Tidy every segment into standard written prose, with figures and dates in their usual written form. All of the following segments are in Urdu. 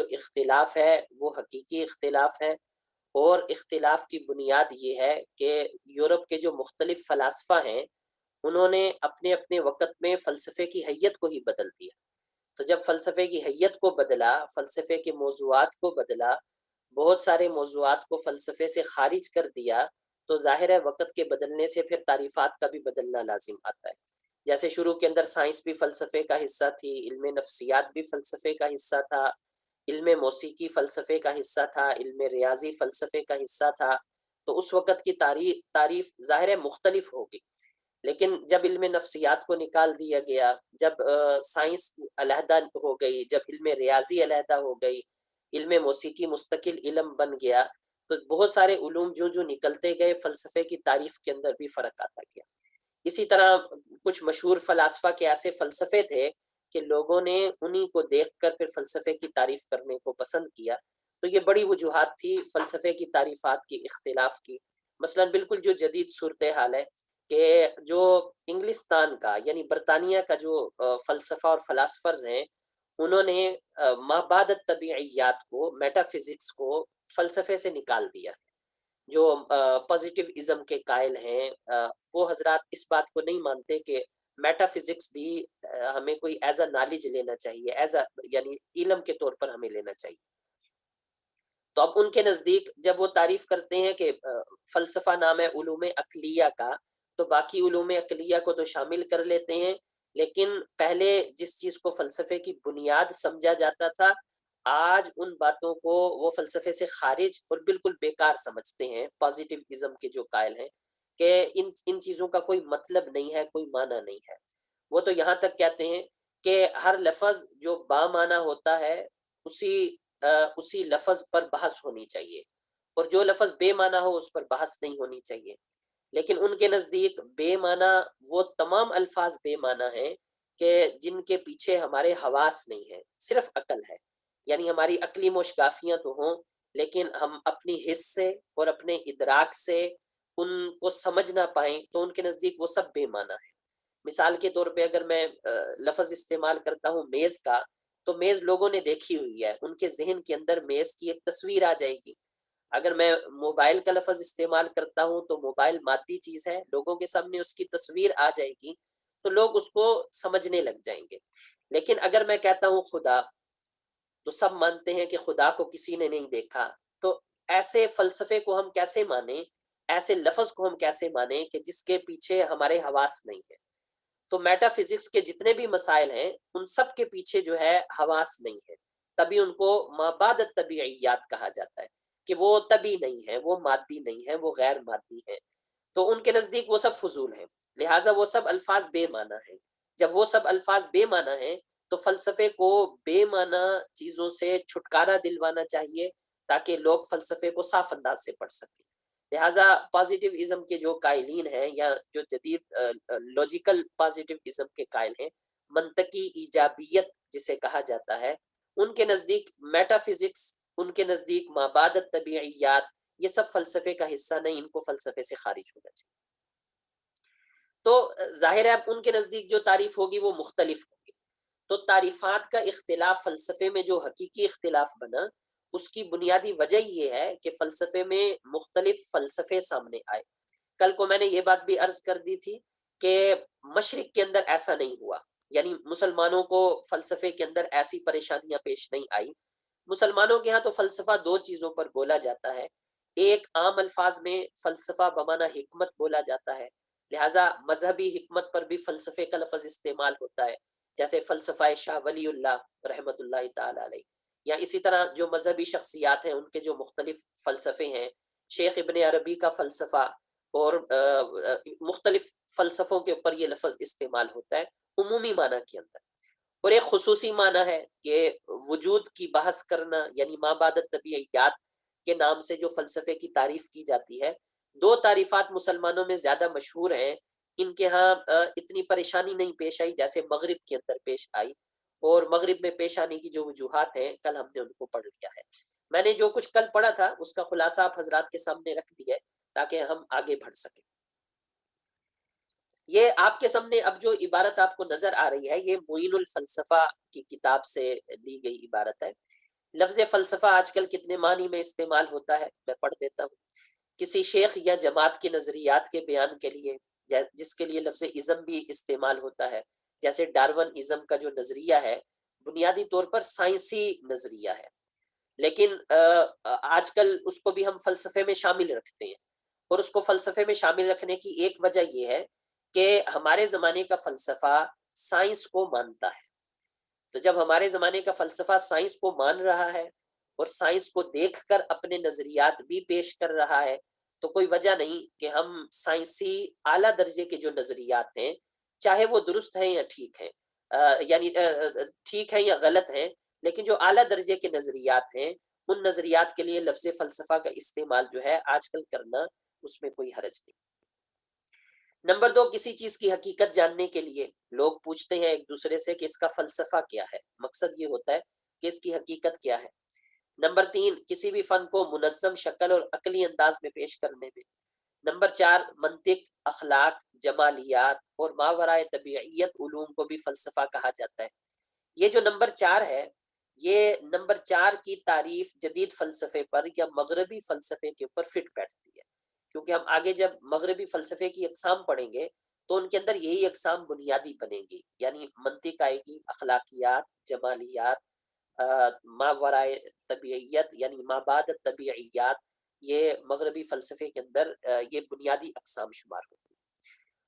جو اختلاف ہے وہ حقیقی اختلاف ہے، اور اختلاف کی بنیاد یہ ہے کہ یورپ کے جو مختلف فلاسفہ ہیں انہوں نے اپنے اپنے وقت میں فلسفے کی حیت کو ہی بدل دیا۔ تو جب فلسفے کی حیت کو بدلا، فلسفے کے موضوعات کو بدلا، بہت سارے موضوعات کو فلسفے سے خارج کر دیا، تو ظاہر ہے وقت کے بدلنے سے پھر تعریفات کا بھی بدلنا لازم آتا ہے۔ جیسے شروع کے اندر سائنس بھی فلسفے کا حصہ تھی، علم نفسیات بھی فلسفے کا حصہ تھا، علم موسیقی فلسفے کا حصہ تھا، علم ریاضی فلسفے کا حصہ تھا، تو اس وقت کی تعریف ظاہر ہے مختلف ہوگی۔ لیکن جب علم نفسیات کو نکال دیا گیا، جب سائنس علیحدہ ہو گئی، جب علم ریاضی علیحدہ ہو گئی، علم موسیقی مستقل علم بن گیا، تو بہت سارے علوم جو جو نکلتے گئے، فلسفے کی تعریف کے اندر بھی فرق آتا گیا۔ اسی طرح کچھ مشہور فلاسفہ کے ایسے فلسفے تھے کہ لوگوں نے انہی کو دیکھ کر پھر فلسفے کی تعریف کرنے کو پسند کیا۔ تو یہ بڑی وجوہات تھی فلسفے کی تعریفات کی اختلاف کی۔ مثلا بالکل جو جدید صورتحال ہے کہ جو انگلستان کا یعنی برطانیہ کا جو فلسفہ اور فلاسفرز ہیں، انہوں نے ما بعد الطبیعیات کو، میٹا فزکس کو فلسفے سے نکال دیا۔ جو پازیٹیو ازم کے قائل ہیں، وہ حضرات اس بات کو نہیں مانتے کہ میٹا فزکس بھی ہمیں کوئی ایز اے نالج لینا چاہیے، ایز اے یعنی علم کے طور پر ہمیں لینا چاہیے۔ تو اب ان کے نزدیک جب وہ تعریف کرتے ہیں کہ فلسفہ نام ہے علوم عقلیہ کا، تو باقی علوم عقلیہ کو تو شامل کر لیتے ہیں، لیکن پہلے جس چیز کو فلسفے کی بنیاد سمجھا جاتا تھا، آج ان باتوں کو وہ فلسفے سے خارج اور بالکل بیکار سمجھتے ہیں، پازیٹیو ازم کے جو قائل ہیں کہ ان چیزوں کا کوئی مطلب نہیں ہے، کوئی معنی نہیں ہے۔ وہ تو یہاں تک کہتے ہیں کہ ہر لفظ جو با معنی ہوتا ہے اسی لفظ پر بحث ہونی چاہیے، اور جو لفظ بے معنی ہو اس پر بحث نہیں ہونی چاہیے۔ لیکن ان کے نزدیک بے معنی وہ تمام الفاظ بے معنی ہیں کہ جن کے پیچھے ہمارے حواس نہیں ہیں، صرف عقل ہے۔ یعنی ہماری عقلی مشگافیاں تو ہوں، لیکن ہم اپنی حس سے اور اپنے ادراک سے ان کو سمجھ نہ پائیں، تو ان کے نزدیک وہ سب بے معنی ہے۔ مثال کے طور پہ اگر میں لفظ استعمال کرتا ہوں میز کا، تو میز لوگوں نے دیکھی ہوئی ہے، ان کے ذہن کے اندر میز کی ایک تصویر آ جائے گی۔ اگر میں موبائل کا لفظ استعمال کرتا ہوں تو موبائل مادی چیز ہے، لوگوں کے سامنے اس کی تصویر آ جائے گی، تو لوگ اس کو سمجھنے لگ جائیں گے۔ لیکن اگر میں کہتا ہوں خدا، تو سب مانتے ہیں کہ خدا کو کسی نے نہیں دیکھا۔ تو ایسے فلسفے کو ہم کیسے مانیں، ایسے لفظ کو ہم کیسے مانیں کہ جس کے پیچھے ہمارے حواس نہیں ہے؟ تو میٹا فزکس کے جتنے بھی مسائل ہیں ان سب کے پیچھے جو ہے حواس نہیں ہے، تبھی ان کو ما بعد الطبیعیات کہا جاتا ہے کہ وہ طبی نہیں ہے، وہ مادی نہیں ہے، وہ غیر مادی ہے۔ تو ان کے نزدیک وہ سب فضول ہیں، لہٰذا وہ سب الفاظ بے معنی ہیں۔ جب وہ سب الفاظ بے معنی ہیں تو فلسفے کو بے معنی چیزوں سے چھٹکارا دلوانا چاہیے تاکہ لوگ فلسفے کو صاف انداز سے پڑھ سکیں۔ لہٰذا پازیٹیو ازم کے جو قائلین ہیں یا جو جدید لاجیکل پازیٹیو ازم کے قائل ہیں، منطقی ایجابیت جسے کہا جاتا ہے، ان کے نزدیک میٹا فزکس، ان کے نزدیک ما بعد الطبیعیات، یہ سب فلسفے کا حصہ نہیں، ان کو فلسفے سے خارج ہونا چاہیے۔ تو ظاہر ہے اب ان کے نزدیک جو تعریف ہوگی وہ مختلف ہوگی۔ تو تعریفات کا اختلاف فلسفے میں جو حقیقی اختلاف بنا، اس کی بنیادی وجہ یہ ہے کہ فلسفے میں مختلف فلسفے سامنے آئے۔ کل کو میں نے یہ بات بھی عرض کر دی تھی کہ مشرق کے اندر ایسا نہیں ہوا، یعنی مسلمانوں کو فلسفے کے اندر ایسی پریشانیاں پیش نہیں آئی۔ مسلمانوں کے ہاں تو فلسفہ دو چیزوں پر بولا جاتا ہے، ایک عام الفاظ میں فلسفہ بمعنی حکمت بولا جاتا ہے، لہٰذا مذہبی حکمت پر بھی فلسفے کا لفظ استعمال ہوتا ہے، جیسے فلسفہ شاہ ولی اللہ رحمۃ اللہ تعالی علیہ، یا اسی طرح جو مذہبی شخصیات ہیں ان کے جو مختلف فلسفے ہیں، شیخ ابن عربی کا فلسفہ، اور مختلف فلسفوں کے اوپر یہ لفظ استعمال ہوتا ہے عمومی معنی کے اندر۔ اور ایک خصوصی معنی ہے کہ وجود کی بحث کرنا، یعنی ما بعد الطبیعیات کے نام سے جو فلسفے کی تعریف کی جاتی ہے۔ دو تعریفات مسلمانوں میں زیادہ مشہور ہیں، ان کے ہاں اتنی پریشانی نہیں پیش آئی جیسے مغرب کے اندر پیش آئی، اور مغرب میں پیش آنے کی جو وجوہات ہیں کل ہم نے ان کو پڑھ لیا ہے۔ میں نے جو کچھ کل پڑھا تھا اس کا خلاصہ آپ حضرات کے سامنے رکھ دیا ہے تاکہ ہم آگے بڑھ سکیں۔ یہ آپ کے سامنے اب جو عبارت آپ کو نظر آ رہی ہے، یہ معین الفلسفہ کی کتاب سے لی گئی عبارت ہے۔ لفظ فلسفہ آج کل کتنے معنی میں استعمال ہوتا ہے، میں پڑھ دیتا ہوں۔ کسی شیخ یا جماعت کے نظریات کے بیان کے لیے، جس کے لیے لفظ ازم بھی استعمال ہوتا ہے، جیسے ڈارون ازم کا جو نظریہ ہے بنیادی طور پر سائنسی نظریہ ہے، لیکن آج کل اس کو بھی ہم فلسفے میں شامل رکھتے ہیں، اور اس کو فلسفے میں شامل رکھنے کی ایک وجہ یہ ہے کہ ہمارے زمانے کا فلسفہ سائنس کو مانتا ہے۔ تو جب ہمارے زمانے کا فلسفہ سائنس کو مان رہا ہے اور سائنس کو دیکھ کر اپنے نظریات بھی پیش کر رہا ہے، تو کوئی وجہ نہیں کہ ہم سائنسی اعلیٰ درجے کے جو نظریات ہیں، چاہے وہ درست ہیں یا ٹھیک ہیں، یعنی ٹھیک ہیں یا غلط ہیں، لیکن جو اعلیٰ درجے کے نظریات ہیں، ان نظریات کے لیے لفظ فلسفہ کا استعمال جو ہے آج کل کرنا، اس میں کوئی حرج نہیں۔ نمبر دو، کسی چیز کی حقیقت جاننے کے لیے لوگ پوچھتے ہیں ایک دوسرے سے کہ اس کا فلسفہ کیا ہے، مقصد یہ ہوتا ہے کہ اس کی حقیقت کیا ہے۔ نمبر تین، کسی بھی فن کو منظم شکل اور عقلی انداز میں پیش کرنے میں۔ نمبر چار، منطق، اخلاق، جمالیات اور ماورائے طبیعیت علوم کو بھی فلسفہ کہا جاتا ہے۔ یہ جو نمبر چار ہے، یہ نمبر چار کی تعریف جدید فلسفے پر یا مغربی فلسفے کے اوپر فٹ بیٹھتی ہے، کیونکہ ہم آگے جب مغربی فلسفے کی اقسام پڑھیں گے تو ان کے اندر یہی اقسام بنیادی بنیں گی، یعنی منطق آئے گی، اخلاقیات، جمالیات، ماورائے طبیعیت یعنی مابعد طبیعیات، یہ مغربی فلسفے کے اندر یہ بنیادی اقسام شمار ہوتی ہیں۔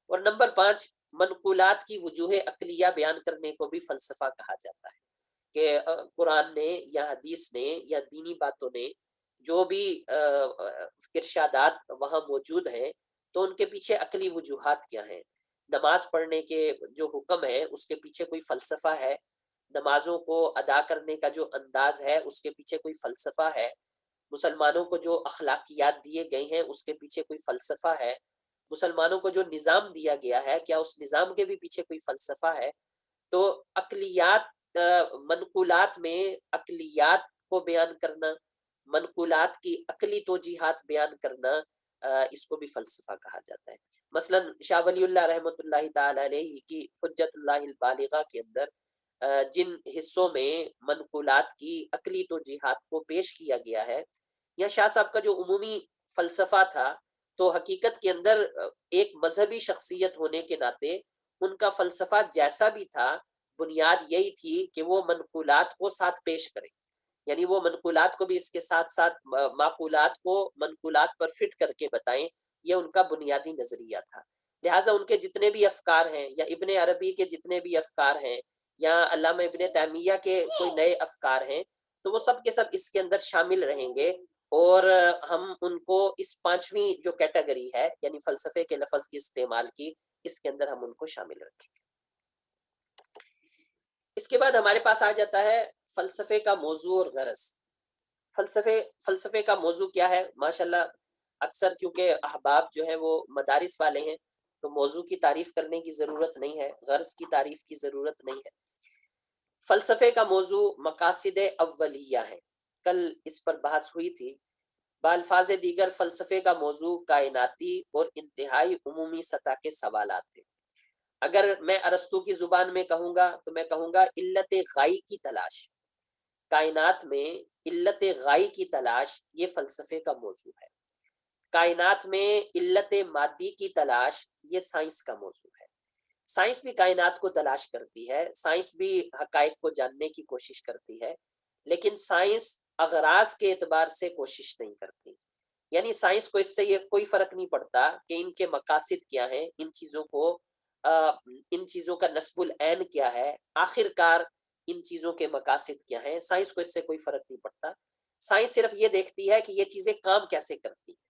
اور نمبر پانچ، منقولات کی وجوہ عقلیہ بیان کرنے کو بھی فلسفہ کہا جاتا ہے، کہ قرآن نے یا حدیث نے یا دینی باتوں نے جو بھی ارشادات وہاں موجود ہیں، تو ان کے پیچھے عقلی وجوہات کیا ہیں۔ نماز پڑھنے کے جو حکم ہے اس کے پیچھے کوئی فلسفہ ہے، نمازوں کو ادا کرنے کا جو انداز ہے اس کے پیچھے کوئی فلسفہ ہے، مسلمانوں کو جو اخلاقیات دیے گئے ہیں اس کے پیچھے کوئی فلسفہ ہے، مسلمانوں کو جو نظام دیا گیا ہے کیا اس نظام کے بھی پیچھے کوئی فلسفہ ہے۔ تو عقلیات، منقولات میں عقلیات کو بیان کرنا، منقولات کی عقلی توجیحات بیان کرنا، اس کو بھی فلسفہ کہا جاتا ہے۔ مثلا شاہ ولی اللہ رحمۃ اللہ تعالی علیہ کی حجت اللہ البالغہ کے اندر جن حصوں میں منقولات کی عقلی توجیحات کو پیش کیا گیا ہے، یا شاہ صاحب کا جو عمومی فلسفہ تھا، تو حقیقت کے اندر ایک مذہبی شخصیت ہونے کے ناطے ان کا فلسفہ جیسا بھی تھا، بنیاد یہی تھی کہ وہ منقولات کو ساتھ پیش کریں، یعنی وہ منقولات کو بھی اس کے ساتھ ساتھ معقولات کو منقولات پر فٹ کر کے بتائیں، یہ ان کا بنیادی نظریہ تھا۔ لہٰذا ان کے جتنے بھی افکار ہیں، یا ابن عربی کے جتنے بھی افکار ہیں، یا علامہ ابن تیمیہ کے کوئی نئے افکار ہیں، تو وہ سب کے سب اس کے اندر شامل رہیں گے، اور ہم ان کو اس پانچویں جو کیٹیگری ہے یعنی فلسفے کے لفظ کی استعمال کی، اس کے اندر ہم ان کو شامل رکھیں گے۔ اس کے بعد ہمارے پاس آ جاتا ہے فلسفے کا موضوع اور غرض۔ فلسفے کا موضوع کیا ہے؟ ماشاءاللہ اکثر کیونکہ احباب جو ہیں وہ مدارس والے ہیں، تو موضوع کی تعریف کرنے کی ضرورت نہیں ہے، غرض کی تعریف کی ضرورت نہیں ہے۔ فلسفے کا موضوع مقاصد اولیہ ہے، کل اس پر بحث ہوئی تھی۔ بالفاظ دیگر فلسفے کا موضوع کائناتی اور انتہائی عمومی سطح کے سوالات ہیں۔ اگر میں ارسطو کی زبان میں کہوں گا تو میں کہوں گا علت غائی کی تلاش، کائنات میں علت غائی کی تلاش، یہ فلسفے کا موضوع ہے۔ کائنات میں علت مادی کی تلاش، یہ سائنس کا موضوع ہے۔ سائنس بھی کائنات کو تلاش کرتی ہے، سائنس بھی حقائق کو جاننے کی کوشش کرتی ہے، لیکن سائنس اغراض کے اعتبار سے کوشش نہیں کرتی، یعنی سائنس کو اس سے یہ کوئی فرق نہیں پڑتا کہ ان کے مقاصد کیا ہیں، ان چیزوں کا نسب العین کیا ہے، آخر کار ان چیزوں کے مقاصد کیا ہیں، سائنس کو اس سے کوئی فرق نہیں پڑتا۔ سائنس صرف یہ دیکھتی ہے کہ یہ چیزیں کام کیسے کرتی ہیں،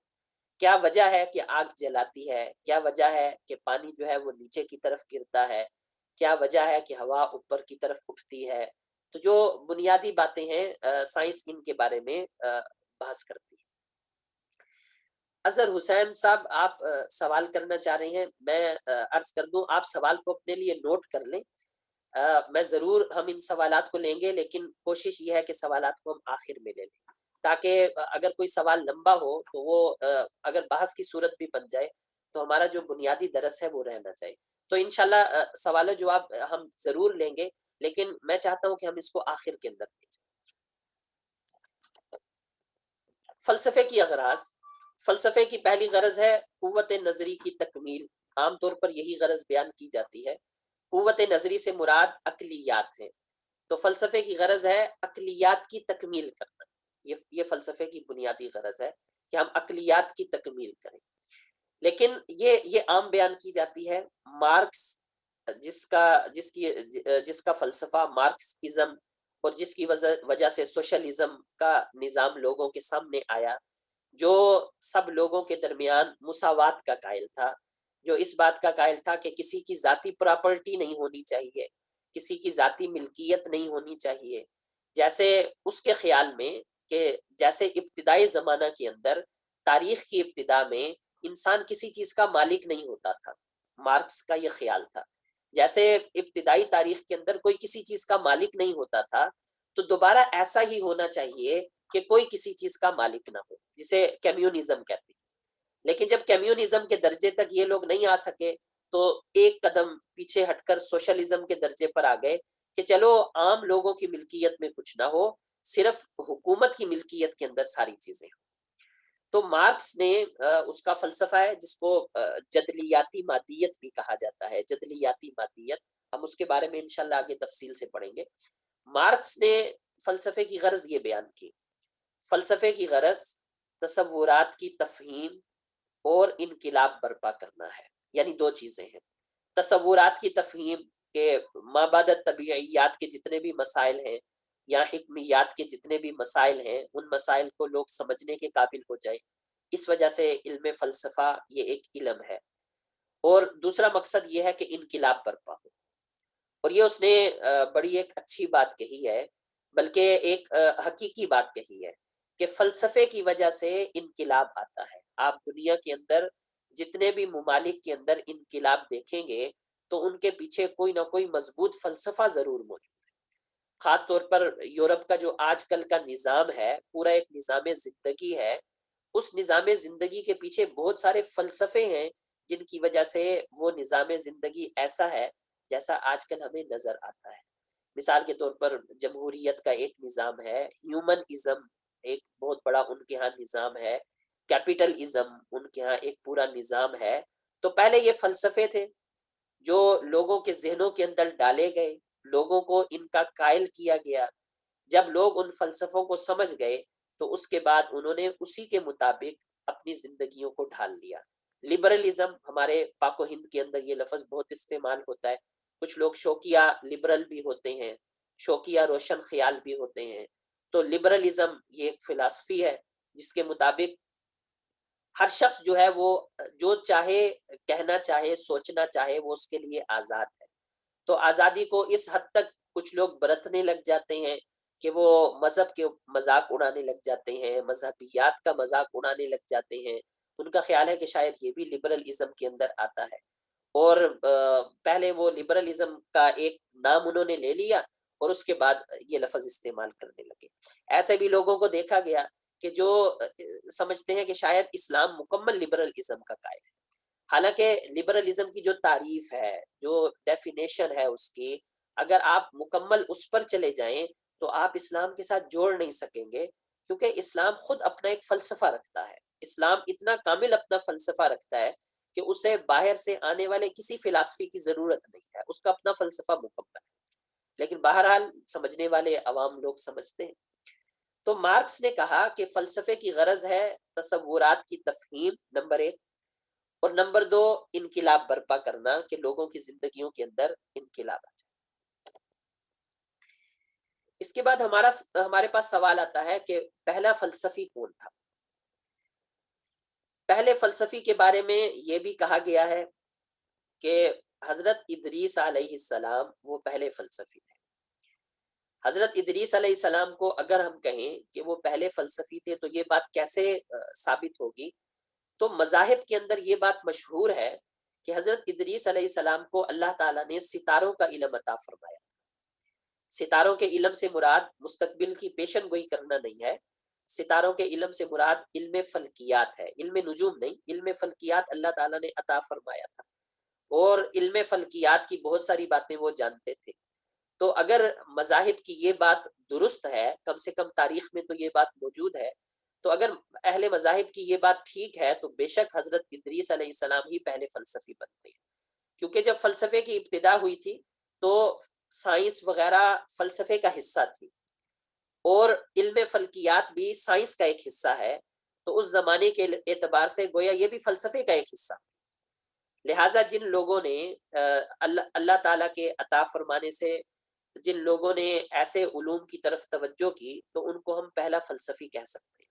کیا وجہ ہے کہ آگ جلاتی ہے، کیا وجہ ہے کہ پانی جو ہے وہ نیچے کی طرف گرتا ہے، کیا وجہ ہے کہ ہوا اوپر کی طرف اٹھتی ہے۔ تو جو بنیادی باتیں ہیں سائنس ان کے بارے میں بحث کرتی ہے۔ اظہر حسین صاحب آپ سوال کرنا چاہ رہے ہیں، میں عرض کر دوں، آپ سوال کو اپنے لیے نوٹ کر لیں، میں ضرور ہم ان سوالات کو لیں گے، لیکن کوشش یہ ہے کہ سوالات کو ہم آخر میں لے لیں، تاکہ اگر کوئی سوال لمبا ہو تو وہ اگر بحث کی صورت بھی بن جائے تو ہمارا جو بنیادی درس ہے وہ رہنا چاہیے۔ تو انشاءاللہ سوال و جواب ہم ضرور لیں گے، لیکن میں چاہتا ہوں کہ ہم اس کو آخر کے اندر لے جائیں۔ فلسفے کی اغراض، فلسفے کی پہلی غرض ہے قوت نظری کی تکمیل، عام طور پر یہی غرض بیان کی جاتی ہے۔ قوت نظری سے مراد عقلیات ہے، تو فلسفے کی غرض ہے عقلیات کی تکمیل کرنا، یہ فلسفے کی بنیادی غرض ہے کہ ہم عقلیات کی تکمیل کریں۔ لیکن یہ عام بیان کی جاتی ہے۔ مارکس جس کا فلسفہ مارکسزم اور جس کی وجہ سے سوشلزم کا نظام لوگوں کے سامنے آیا، جو سب لوگوں کے درمیان مساوات کا قائل تھا، جو اس بات کا قائل تھا کہ کسی کی ذاتی پراپرٹی نہیں ہونی چاہیے، کسی کی ذاتی ملکیت نہیں ہونی چاہیے، جیسے اس کے خیال میں کہ جیسے ابتدائی زمانہ کے اندر، تاریخ کی ابتدا میں انسان کسی چیز کا مالک نہیں ہوتا تھا، مارکس کا یہ خیال تھا، جیسے ابتدائی تاریخ کے اندر کوئی کسی چیز کا مالک نہیں ہوتا تھا، تو دوبارہ ایسا ہی ہونا چاہیے کہ کوئی کسی چیز کا مالک نہ ہو، جسے کمیونزم کہتے ہیں۔ لیکن جب کمیونزم کے درجے تک یہ لوگ نہیں آ سکے، تو ایک قدم پیچھے ہٹ کر سوشلزم کے درجے پر آ گئے کہ چلو عام لوگوں کی ملکیت میں کچھ نہ ہو، صرف حکومت کی ملکیت کے اندر ساری چیزیں ہوں۔ تو مارکس نے اس کا فلسفہ ہے جس کو جدلیاتی مادیت بھی کہا جاتا ہے، جدلیاتی مادیت، ہم اس کے بارے میں انشاءاللہ آگے تفصیل سے پڑھیں گے۔ مارکس نے فلسفے کی غرض یہ بیان کی، فلسفے کی غرض تصورات کی تفہیم اور انقلاب برپا کرنا ہے، یعنی دو چیزیں ہیں۔ تصورات کی تفہیم کہ مابعد طبیعیات کے جتنے بھی مسائل ہیں یا حکمیات کے جتنے بھی مسائل ہیں، ان مسائل کو لوگ سمجھنے کے قابل ہو جائیں، اس وجہ سے علم فلسفہ یہ ایک علم ہے۔ اور دوسرا مقصد یہ ہے کہ انقلاب برپا ہو، اور یہ اس نے بڑی ایک اچھی بات کہی ہے، بلکہ ایک حقیقی بات کہی ہے کہ فلسفے کی وجہ سے انقلاب آتا ہے۔ آپ دنیا کے اندر جتنے بھی ممالک کے اندر انقلاب دیکھیں گے تو ان کے پیچھے کوئی نہ کوئی مضبوط فلسفہ ضرور موجود ہے۔ خاص طور پر یورپ کا جو آج کل کا نظام ہے، پورا ایک نظام زندگی ہے، اس نظام زندگی کے پیچھے بہت سارے فلسفے ہیں جن کی وجہ سے وہ نظام زندگی ایسا ہے جیسا آج کل ہمیں نظر آتا ہے۔ مثال کے طور پر جمہوریت کا ایک نظام ہے، ہیومن ازم ایک بہت بڑا ان کے ہاں نظام ہے، کیپٹل ازم ان کے ہاں ایک پورا نظام ہے۔ تو پہلے یہ فلسفے تھے جو لوگوں کے ذہنوں کے اندر ڈالے گئے، لوگوں کو ان کا قائل کیا گیا۔ جب لوگ ان فلسفوں کو سمجھ گئے تو اس کے بعد انہوں نے اسی کے مطابق اپنی زندگیوں کو ڈھال لیا۔ لبرلزم، ہمارے پاک و ہند کے اندر یہ لفظ بہت استعمال ہوتا ہے، کچھ لوگ شوقیہ لبرل بھی ہوتے ہیں، شوقیہ روشن خیال بھی ہوتے ہیں۔ تو لبرلزم یہ ایک فلسفی ہے جس کے مطابق ہر شخص جو ہے وہ جو چاہے کہنا چاہے، سوچنا چاہے، وہ اس کے لیے آزاد ہے۔ تو آزادی کو اس حد تک کچھ لوگ برتنے لگ جاتے ہیں کہ وہ مذہب کے مذاق اڑانے لگ جاتے ہیں، مذہبیات کا مذاق اڑانے لگ جاتے ہیں۔ ان کا خیال ہے کہ شاید یہ بھی لبرلزم کے اندر آتا ہے، اور پہلے وہ لبرلزم کا ایک نام انہوں نے لے لیا اور اس کے بعد یہ لفظ استعمال کرنے لگے۔ ایسے بھی لوگوں کو دیکھا گیا کہ جو سمجھتے ہیں کہ شاید اسلام مکمل لبرلزم کا قائل ہے، حالانکہ لبرلزم کی جو تعریف ہے، جو ڈیفینیشن ہے اس کی، اگر آپ مکمل اس پر چلے جائیں تو آپ اسلام کے ساتھ جوڑ نہیں سکیں گے، کیونکہ اسلام خود اپنا ایک فلسفہ رکھتا ہے۔ اسلام اتنا کامل اپنا فلسفہ رکھتا ہے کہ اسے باہر سے آنے والے کسی فلسفی کی ضرورت نہیں ہے، اس کا اپنا فلسفہ مکمل ہے۔ لیکن بہرحال سمجھنے والے عوام لوگ سمجھتے ہیں۔ تو مارکس نے کہا کہ فلسفے کی غرض ہے تصورات کی تفہیم، نمبر ایک، اور نمبر دو انقلاب برپا کرنا، کہ لوگوں کی زندگیوں کے اندر انقلاب آ جائے۔ اس کے بعد ہمارے پاس سوال آتا ہے کہ پہلا فلسفی کون تھا؟ پہلے فلسفی کے بارے میں یہ بھی کہا گیا ہے کہ حضرت ادریس علیہ السلام وہ پہلے فلسفی تھے۔ حضرت ادریس علیہ السلام کو اگر ہم کہیں کہ وہ پہلے فلسفی تھے تو یہ بات کیسے ثابت ہوگی؟ تو مذاہب کے اندر یہ بات مشہور ہے کہ حضرت ادریس علیہ السلام کو اللہ تعالیٰ نے ستاروں کا علم عطا فرمایا۔ ستاروں کے علم سے مراد مستقبل کی پیشن گوئی کرنا نہیں ہے، ستاروں کے علم سے مراد علم فلکیات ہے، علم نجوم نہیں، علم فلکیات اللہ تعالیٰ نے عطا فرمایا تھا، اور علم فلکیات کی بہت ساری باتیں وہ جانتے تھے۔ تو اگر مذاہب کی یہ بات درست ہے، کم سے کم تاریخ میں تو یہ بات موجود ہے، تو اگر اہل مذاہب کی یہ بات ٹھیک ہے تو بے شک حضرت ادریس علیہ السلام ہی پہلے فلسفی بنتے ہیں، کیونکہ جب فلسفے کی ابتدا ہوئی تھی تو سائنس وغیرہ فلسفے کا حصہ تھی، اور علم فلکیات بھی سائنس کا ایک حصہ ہے، تو اس زمانے کے اعتبار سے گویا یہ بھی فلسفے کا ایک حصہ۔ لہٰذا جن لوگوں نے اللہ تعالیٰ کے عطا فرمانے سے جن لوگوں نے ایسے علوم کی طرف توجہ کی تو ان کو ہم پہلا فلسفی کہہ سکتے ہیں،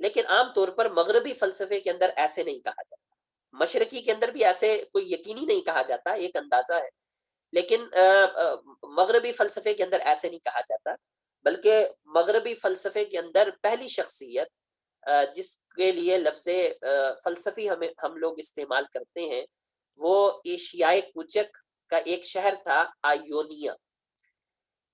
لیکن عام طور پر مغربی فلسفے کے اندر ایسے نہیں کہا جاتا، مشرقی کے اندر بھی ایسے کوئی یقینی نہیں کہا جاتا، ایک اندازہ ہے، لیکن مغربی فلسفے کے اندر ایسے نہیں کہا جاتا، بلکہ مغربی فلسفے کے اندر پہلی شخصیت جس کے لیے لفظ فلسفی ہم لوگ استعمال کرتے ہیں وہ ایشیائے کوچک کا ایک شہر تھا آئیونیا۔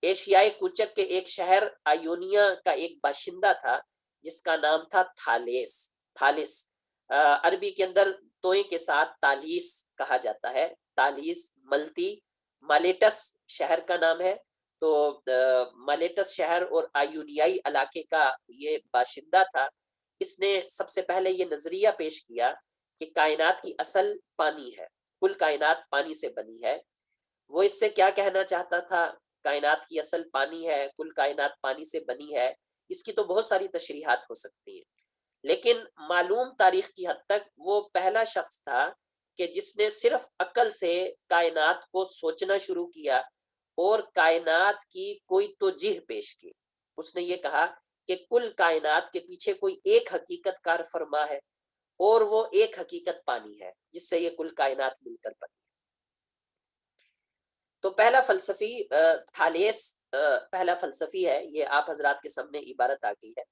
ایشیائے کوچک کے ایک شہر آئیونیا کا ایک باشندہ تھا جس کا نام تھا تھالیس۔ تھالس عربی کے اندر توئیں کے ساتھ تالیس کہا جاتا ہے، تالیس ملتی مالیٹس شہر کا نام ہے، تو مالیٹس شہر اور آئیونیائی علاقے کا یہ باشندہ تھا۔ اس نے سب سے پہلے یہ نظریہ پیش کیا کہ کائنات کی اصل پانی ہے، کل کائنات پانی سے بنی ہے۔ وہ اس سے کیا کہنا چاہتا تھا؟ کائنات کی اصل پانی ہے، کل کائنات پانی سے بنی ہے، اس کی تو بہت ساری تشریحات ہو سکتی ہیں، لیکن معلوم تاریخ کی حد تک وہ پہلا شخص تھا کہ جس نے صرف عقل سے کائنات کو سوچنا شروع کیا اور کائنات کی کوئی توجیہ پیش کی۔ اس نے یہ کہا کہ کل کائنات کے پیچھے کوئی ایک حقیقت کار فرما ہے اور وہ ایک حقیقت پانی ہے جس سے یہ کل کائنات مل کر بنی۔ تو پہلا فلسفی تھالیس پہلا فلسفی ہے، یہ آپ حضرات کے سامنے عبارت آ گئی ہے۔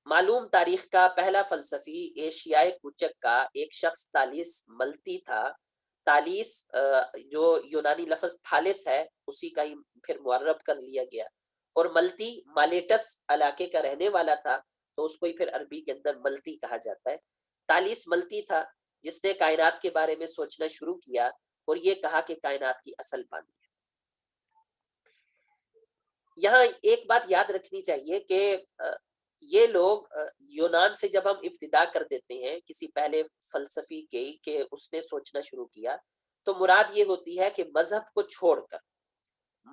معلوم تاریخ کا پہلا فلسفی ایشیائے کوچک کا ایک شخص تالیس ملتی تھا۔ تالیس جو یونانی لفظ تھالس ہے اسی کا ہی پھر معرب کر لیا گیا، اور ملتی مالیٹس علاقے کا رہنے والا تھا تو اس کو ہی پھر عربی کے اندر ملتی کہا جاتا ہے۔ تالیس ملتی تھا جس نے کائنات کے بارے میں سوچنا شروع کیا اور یہ کہا کہ کائنات کی اصل پانی ہے۔ یہاں ایک بات یاد رکھنی چاہیے کہ یہ لوگ یونان سے جب ہم ابتدا کر دیتے ہیں کسی پہلے فلسفی کی کہ اس نے سوچنا شروع کیا، تو مراد یہ ہوتی ہے کہ مذہب کو چھوڑ کر،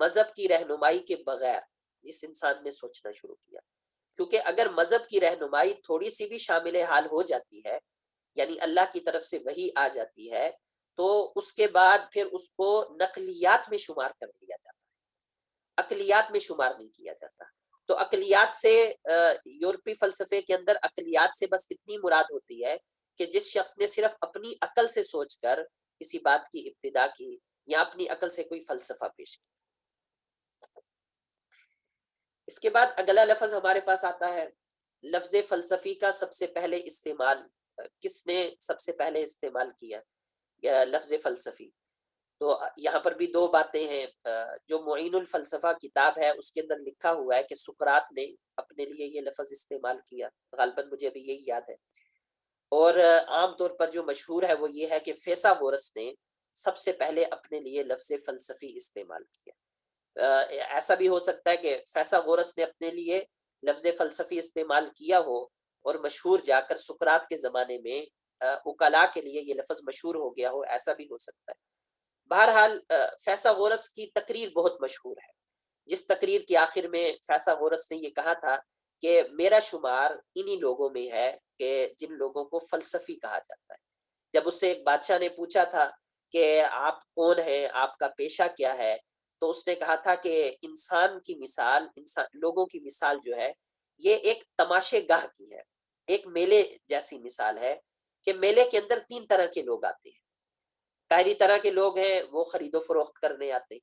مذہب کی رہنمائی کے بغیر جس انسان نے سوچنا شروع کیا، کیونکہ اگر مذہب کی رہنمائی تھوڑی سی بھی شامل حال ہو جاتی ہے، یعنی اللہ کی طرف سے وحی آ جاتی ہے، تو اس کے بعد پھر اس کو نقلیات میں شمار کر لیا جاتا ہے، عقلیات میں شمار نہیں کیا جاتا۔ تو عقلیات سے یورپی فلسفے کے اندر عقلیات سے بس اتنی مراد ہوتی ہے کہ جس شخص نے صرف اپنی عقل سے سوچ کر کسی بات کی ابتدا کی یا اپنی عقل سے کوئی فلسفہ پیش کیا۔ اس کے بعد اگلا لفظ ہمارے پاس آتا ہے، لفظ فلسفی کا سب سے پہلے استعمال کس نے سب سے پہلے استعمال کیا؟ لفظ فلسفی، تو یہاں پر بھی دو باتیں ہیں۔ جو معین الفلسفہ کتاب ہے اس کے اندر لکھا ہوا ہے کہ سقراط نے اپنے لیے یہ لفظ استعمال کیا، غالباً مجھے ابھی یہی یاد ہے، اور عام طور پر جو مشہور ہے وہ یہ ہے کہ فیثاغورس نے سب سے پہلے اپنے لیے لفظ فلسفی استعمال کیا۔ ایسا بھی ہو سکتا ہے کہ فیثاغورس نے اپنے لیے لفظ فلسفی استعمال کیا ہو اور مشہور جا کر سقراط کے زمانے میں وکلاء کے لیے یہ لفظ مشہور ہو گیا ہو، ایسا بھی ہو سکتا ہے۔ بہرحال فیثاغورس کی تقریر بہت مشہور ہے، جس تقریر کے آخر میں فیثاغورس نے یہ کہا تھا کہ میرا شمار انہی لوگوں میں ہے کہ جن لوگوں کو فلسفی کہا جاتا ہے۔ جب اس سے ایک بادشاہ نے پوچھا تھا کہ آپ کون ہیں، آپ کا پیشہ کیا ہے، تو اس نے کہا تھا کہ انسان کی مثال، لوگوں کی مثال جو ہے یہ ایک تماشے گاہ کی ہے، ایک میلے جیسی مثال ہے کہ میلے کے اندر تین طرح کے لوگ آتے ہیں۔ پہلی طرح کے لوگ ہیں وہ خرید و فروخت کرنے آتے ہیں،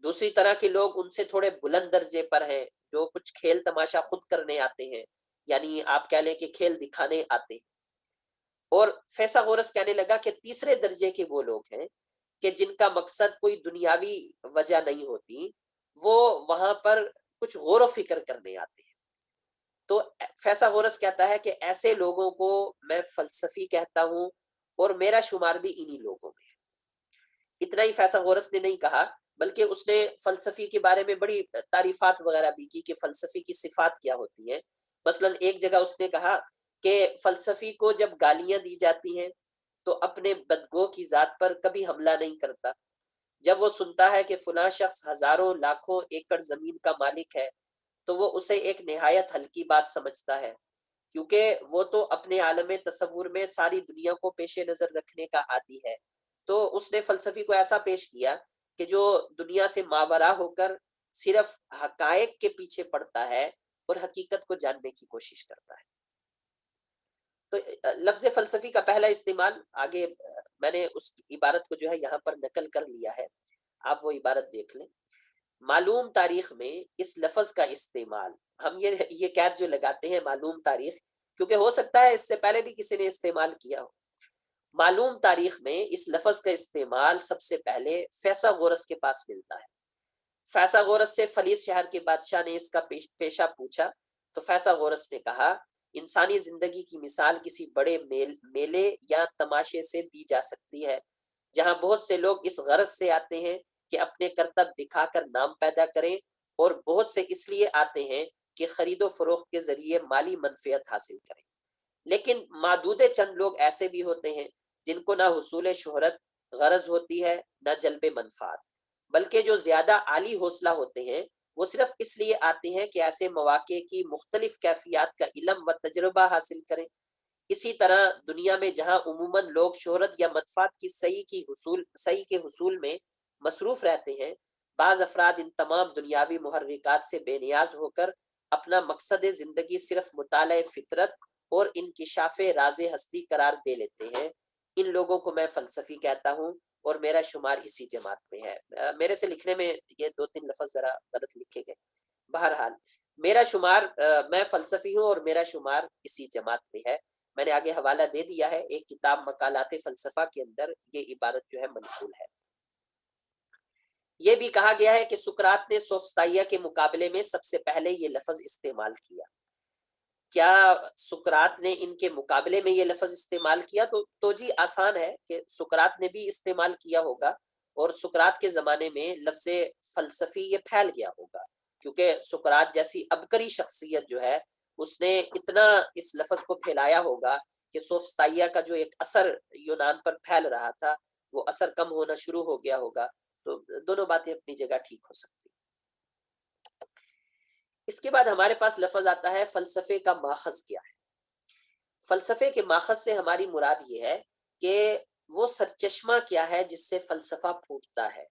دوسری طرح کے لوگ ان سے تھوڑے بلند درجے پر ہیں جو کچھ کھیل تماشا خود کرنے آتے ہیں، یعنی آپ کہہ لیں کہ کھیل دکھانے آتے ہیں، اور فیثاغورس کہنے لگا کہ تیسرے درجے کے وہ لوگ ہیں کہ جن کا مقصد کوئی دنیاوی وجہ نہیں ہوتی، وہ وہاں پر کچھ غور و فکر کرنے آتے ہیں۔ تو فیثاغورس کہتا ہے کہ ایسے لوگوں کو میں فلسفی کہتا ہوں اور میرا شمار بھی انہی لوگوں میں ہے۔ اتنا ہی فیثاغورس نے نہیں کہا، بلکہ اس نے فلسفی کے بارے میں بڑی تعریفات وغیرہ بھی کی کہ فلسفی کی صفات کیا ہوتی ہیں۔ مثلاً ایک جگہ اس نے کہا کہ فلسفی کو جب گالیاں دی جاتی ہیں تو اپنے بدگو کی ذات پر کبھی حملہ نہیں کرتا، جب وہ سنتا ہے کہ فلاں شخص ہزاروں لاکھوں ایکڑ زمین کا مالک ہے تو وہ اسے ایک نہایت ہلکی بات سمجھتا ہے، کیونکہ وہ تو اپنے عالم تصور میں ساری دنیا کو پیش نظر رکھنے کا عادی ہے۔ تو اس نے فلسفی کو ایسا پیش کیا کہ جو دنیا سے ماورا ہو کر صرف حقائق کے پیچھے پڑتا ہے اور حقیقت کو جاننے کی کوشش کرتا ہے۔ تو لفظ فلسفی کا پہلا استعمال آگے میں نے اس عبارت کو جو ہے یہاں پر نقل کر لیا ہے، آپ وہ عبارت دیکھ لیں۔ معلوم تاریخ میں اس لفظ کا استعمال، ہم یہ قید جو لگاتے ہیں معلوم تاریخ، کیونکہ ہو سکتا ہے اس سے پہلے بھی کسی نے استعمال کیا ہو۔ معلوم تاریخ میں اس لفظ کا استعمال سب سے پہلے فیثاغورس کے پاس ملتا ہے۔ فیثاغورس سے فلیس شہر کے بادشاہ نے اس کا پیشہ پوچھا تو فیثاغورس نے کہا انسانی زندگی کی مثال کسی بڑے میلے یا تماشے سے دی جا سکتی ہے جہاں بہت سے لوگ اس غرض سے آتے ہیں کہ اپنے کرتب دکھا کر نام پیدا کریں، اور بہت سے اس لیے آتے ہیں کہ خرید و فروخت کے ذریعے مالی منفعت حاصل کریں۔ لیکن معدود چند لوگ ایسے بھی ہوتے ہیں جن کو نہ حصول شہرت غرض ہوتی ہے نہ جلب منفعت، بلکہ جو زیادہ عالی حوصلہ ہوتے ہیں وہ صرف اس لیے آتے ہیں کہ ایسے مواقع کی مختلف کیفیات کا علم و تجربہ حاصل کریں۔ اسی طرح دنیا میں جہاں عموماً لوگ شہرت یا منفعت کی صحیح کے حصول میں مصروف رہتے ہیں، بعض افراد ان تمام دنیاوی محرکات سے بے نیاز ہو کر اپنا مقصد زندگی صرف مطالعہ فطرت اور انکشاف راز ہستی قرار دے لیتے ہیں۔ ان لوگوں کو میں فلسفی کہتا ہوں اور میرا شمار اسی جماعت میں ہے۔ میرے سے لکھنے میں یہ دو تین لفظ ذرا غلط لکھے گئے، بہرحال میرا شمار، میں فلسفی ہوں اور میرا شمار اسی جماعت میں ہے۔ میں نے آگے حوالہ دے دیا ہے، ایک کتاب مقالات فلسفہ کے اندر یہ عبارت جو ہے منقول ہے۔ یہ بھی کہا گیا ہے کہ سقراط نے سوفسطائیہ کے مقابلے میں سب سے پہلے یہ لفظ استعمال کیا۔ کیا سقراط نے ان کے مقابلے میں یہ لفظ استعمال کیا؟ تو جی آسان ہے کہ سقراط نے بھی استعمال کیا ہوگا، اور سقراط کے زمانے میں لفظ فلسفی یہ پھیل گیا ہوگا، کیونکہ سقراط جیسی عبقری شخصیت جو ہے اس نے اتنا اس لفظ کو پھیلایا ہوگا کہ سوفسطائیہ کا جو ایک اثر یونان پر پھیل رہا تھا وہ اثر کم ہونا شروع ہو گیا ہوگا۔ تو دونوں باتیں اپنی جگہ ٹھیک ہو سکتی۔ اس کے بعد ہمارے پاس لفظ آتا ہے فلسفے کا ماخذ کیا ہے۔ فلسفے کے ماخذ سے ہماری مراد یہ ہے کہ وہ سرچشمہ کیا ہے جس سے فلسفہ پھوٹتا ہے،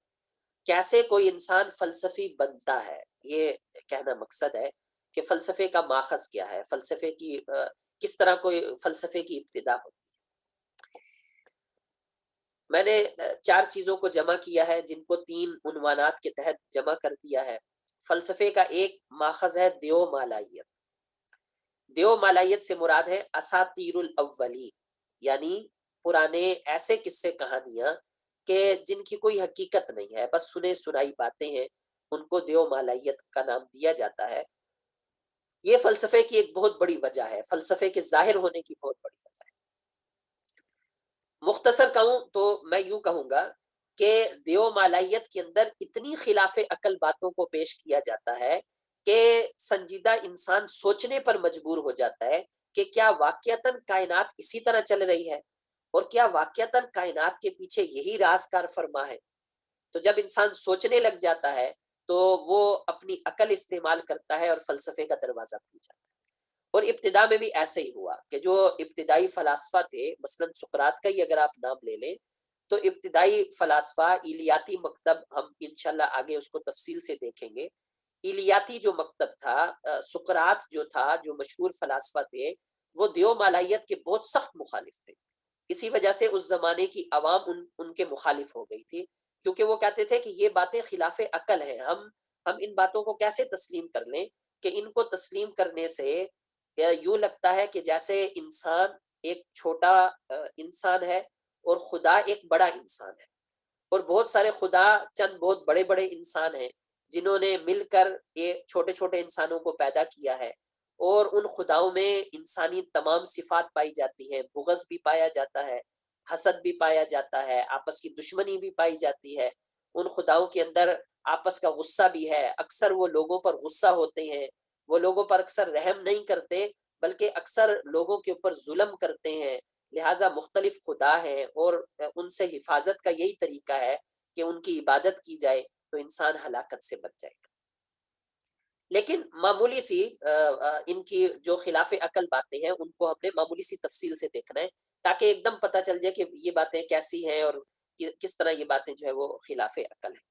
کیسے کوئی انسان فلسفی بنتا ہے، یہ کہنا مقصد ہے کہ فلسفے کا ماخذ کیا ہے، فلسفے کی کس طرح کوئی فلسفے کی ابتدا ہوتی ہے۔ میں نے 4 چیزوں کو جمع کیا ہے جن کو 3 عنوانات کے تحت جمع کر دیا ہے۔ فلسفے کا ایک ماخذ ہے دیو مالائیت۔ دیو مالائیت سے مراد ہے اساطیر الاولین، یعنی پرانے ایسے قصے کہانیاں کہ جن کی کوئی حقیقت نہیں ہے، بس سنے سنائی باتیں ہیں، ان کو دیو مالائیت کا نام دیا جاتا ہے۔ یہ فلسفے کی ایک بہت بڑی وجہ ہے، فلسفے کے ظاہر ہونے کی بہت بڑی وجہ ہے۔ مختصر کہوں تو میں یوں کہوں گا کہ دیو مالائیت کے اندر اتنی خلاف عقل باتوں کو پیش کیا جاتا ہے کہ سنجیدہ انسان سوچنے پر مجبور ہو جاتا ہے کہ کیا واقعتاً کائنات اسی طرح چل رہی ہے، اور کیا واقعتاً کائنات کے پیچھے یہی راز کار فرما ہے۔ تو جب انسان سوچنے لگ جاتا ہے تو وہ اپنی عقل استعمال کرتا ہے اور فلسفے کا دروازہ کھل جاتا ہے۔ اور ابتدا میں بھی ایسے ہی ہوا کہ جو ابتدائی فلاسفہ تھے، مثلا سقراط کا ہی اگر آپ نام لے لیں، تو ابتدائی فلاسفہ ایلیاتی مکتب، ہم انشاءاللہ آگے اس کو تفصیل سے دیکھیں گے، ایلیاتی جو مکتب تھا، سقراط جو تھا، جو مشہور فلاسفہ تھے، وہ دیو مالائیت کے بہت سخت مخالف تھے۔ اسی وجہ سے اس زمانے کی عوام ان کے مخالف ہو گئی تھی، کیونکہ وہ کہتے تھے کہ یہ باتیں خلاف عقل ہیں، ہم ان باتوں کو کیسے تسلیم کر لیں، کہ ان کو تسلیم کرنے سے یوں لگتا ہے کہ جیسے انسان ایک چھوٹا انسان ہے اور خدا ایک بڑا انسان ہے، اور بہت سارے خدا چند بہت بڑے بڑے انسان ہیں جنہوں نے مل کر یہ چھوٹے چھوٹے انسانوں کو پیدا کیا ہے، اور ان خداؤں میں انسانی تمام صفات پائی جاتی ہیں، بغض بھی پایا جاتا ہے، حسد بھی پایا جاتا ہے، آپس کی دشمنی بھی پائی جاتی ہے۔ ان خداؤں کے اندر آپس کا غصہ بھی ہے، اکثر وہ لوگوں پر غصہ ہوتے ہیں، وہ لوگوں پر اکثر رحم نہیں کرتے بلکہ اکثر لوگوں کے اوپر ظلم کرتے ہیں، لہٰذا مختلف خدا ہیں، اور ان سے حفاظت کا یہی طریقہ ہے کہ ان کی عبادت کی جائے تو انسان ہلاکت سے بچ جائے گا۔ لیکن معمولی سی ان کی جو خلاف عقل باتیں ہیں ان کو ہم نے معمولی سی تفصیل سے دیکھنا ہے، تاکہ ایک دم پتہ چل جائے کہ یہ باتیں کیسی ہیں اور کس طرح یہ باتیں جو ہے وہ خلاف عقل ہیں۔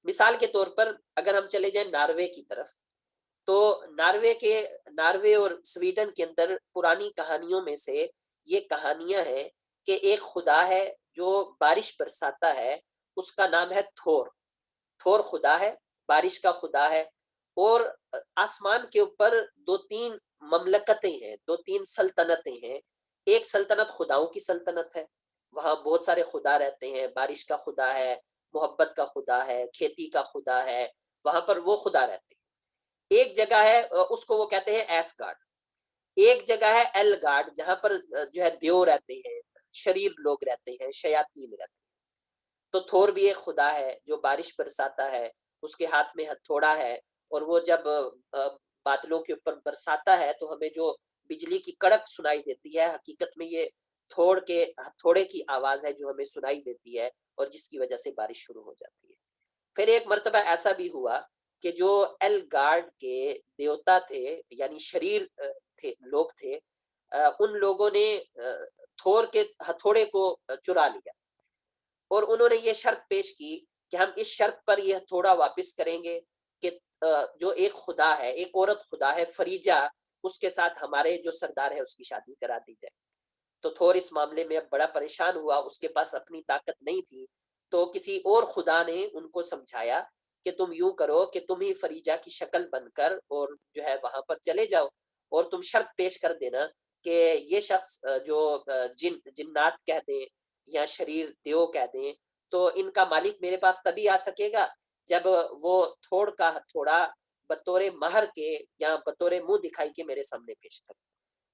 مثال کے طور پر اگر ہم چلے جائیں ناروے کی طرف، تو ناروے اور سویڈن کے اندر پرانی کہانیوں میں سے یہ کہانیاں ہیں کہ ایک خدا ہے جو بارش برساتا ہے، اس کا نام ہے تھور۔ تھور خدا ہے، بارش کا خدا ہے، اور آسمان کے اوپر دو تین مملکتیں ہیں، دو تین سلطنتیں ہیں۔ ایک سلطنت خداؤں کی سلطنت ہے، وہاں بہت سارے خدا رہتے ہیں، بارش کا خدا ہے، محبت کا خدا ہے، کھیتی کا خدا ہے، وہاں پر وہ خدا رہتے ہیں۔ ایک جگہ ہے اس کو وہ کہتے ہیں ایس گارڈ، ایک جگہ ہے ایل گارڈ جہاں پر جو ہے دیو رہتے ہیں، شریر لوگ رہتے ہیں، شیاطین رہتے ہیں۔ تو تھور بھی ایک خدا ہے جو بارش برساتا ہے، اس کے ہاتھ میں ہتھوڑا ہے، اور وہ جب بادلوں کے اوپر برساتا ہے تو ہمیں جو بجلی کی کڑک سنائی دیتی ہے، حقیقت میں یہ ہتھوڑے کی آواز ہے جو ہمیں سنائی دیتی ہے، اور جس کی وجہ سے بارش شروع ہو جاتی ہے۔ پھر ایک مرتبہ ایسا بھی ہوا کہ جو ایل گارڈ کے دیوتا تھے، یعنی شریر لوگ تھے، ان لوگوں نے تھور کے ہتھوڑے کو چرا لیا، اور انہوں نے یہ شرط پیش کی کہ ہم اس شرط پر یہ تھوڑا واپس کریں گے کہ جو ایک خدا ہے، ایک عورت خدا ہے فریجا، اس کے ساتھ ہمارے جو سردار ہے اس کی شادی کرا دی جائے۔ تو تھور اس معاملے میں اب بڑا پریشان ہوا، اس کے پاس اپنی طاقت نہیں تھی، تو کسی اور خدا نے ان کو سمجھایا کہ تم یوں کرو کہ تم ہی فریجا کی شکل بن کر اور جو ہے وہاں پر چلے جاؤ، اور تم شرط پیش کر دینا کہ یہ شخص جو جنات کہہ دیں یا شریر دیو کہہ دیں، تو ان کا مالک میرے پاس تبھی آ سکے گا جب وہ تھوڑ کا ہتھوڑا بطور مہر کے یا بطور منہ دکھائی کے میرے سامنے پیش کرے۔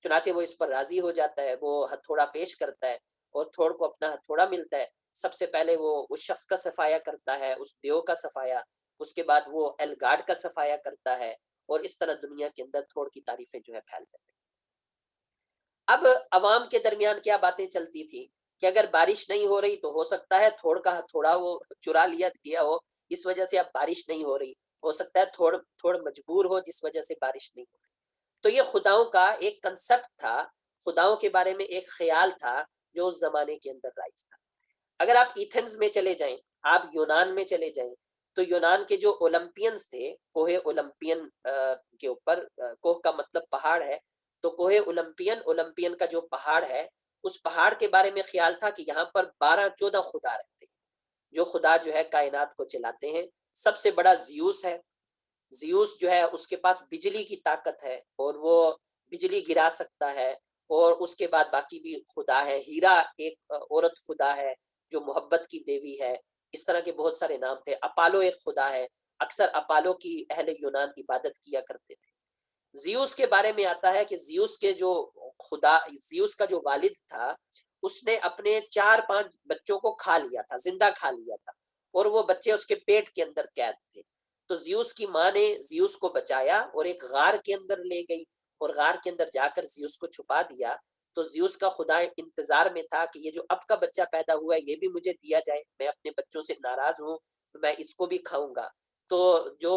چنانچہ وہ اس پر راضی ہو جاتا ہے، وہ ہتھوڑا پیش کرتا ہے، اور تھوڑ کو اپنا ہتھوڑا ملتا ہے۔ سب سے پہلے وہ اس شخص کا صفایا کرتا ہے، اس دیو کا صفایا، اس کے بعد وہ ایل گارڈ کا صفایا کرتا ہے، اور اس طرح دنیا کے اندر تھوڑ کی تعریفیں جو ہے پھیل جاتی ہیں۔ اب عوام کے درمیان کیا باتیں چلتی تھی کہ اگر بارش نہیں ہو رہی تو ہو سکتا ہے تھوڑ کا تھوڑا وہ چرا لیا گیا ہو، اس وجہ سے اب بارش نہیں ہو رہی، ہو سکتا ہے تھوڑ مجبور ہو جس وجہ سے بارش نہیں ہو رہی۔ تو یہ خداؤں کا ایک کنسپٹ تھا، خداؤں کے بارے میں ایک خیال تھا جو اس زمانے کے اندر رائج تھا۔ اگر آپ ایتھنز میں چلے جائیں، آپ یونان میں چلے جائیں، تو یونان کے جو اولمپینز تھے، کوہ اولمپین کے اوپر، کوہ کا مطلب پہاڑ ہے، تو کوہ اولمپین کا جو پہاڑ ہے، اس پہاڑ کے بارے میں خیال تھا کہ یہاں پر 12-14 خدا رہتے ہیں، جو خدا جو ہے کائنات کو چلاتے ہیں۔ سب سے بڑا زیوس ہے، زیوس جو ہے اس کے پاس بجلی کی طاقت ہے، اور وہ بجلی گرا سکتا ہے، اور اس کے بعد باقی بھی خدا ہے۔ ہیرا ایک عورت خدا ہے جو محبت کی دیوی ہے۔ اس طرح کے بہت سارے نام تھے۔ اپالو ایک خدا ہے، اکثر اپالو کی اہل یونان عبادت کیا کرتے تھے۔ زیوس کے بارے میں آتا ہے کہ زیوس کا جو والد تھا، اس نے اپنے 4-5 بچوں کو کھا لیا تھا، زندہ کھا لیا تھا، اور وہ بچے اس کے پیٹ کے اندر قید تھے۔ تو زیوس کی ماں نے زیوس کو بچایا اور ایک غار کے اندر لے گئی، اور غار کے اندر جا کر زیوس کو چھپا دیا۔ تو زیوس کا خدا انتظار میں تھا کہ یہ جو اب کا بچہ پیدا ہوا ہے یہ بھی مجھے دیا جائے، میں اپنے بچوں سے ناراض ہوں، تو میں اس کو بھی کھاؤں گا۔ تو جو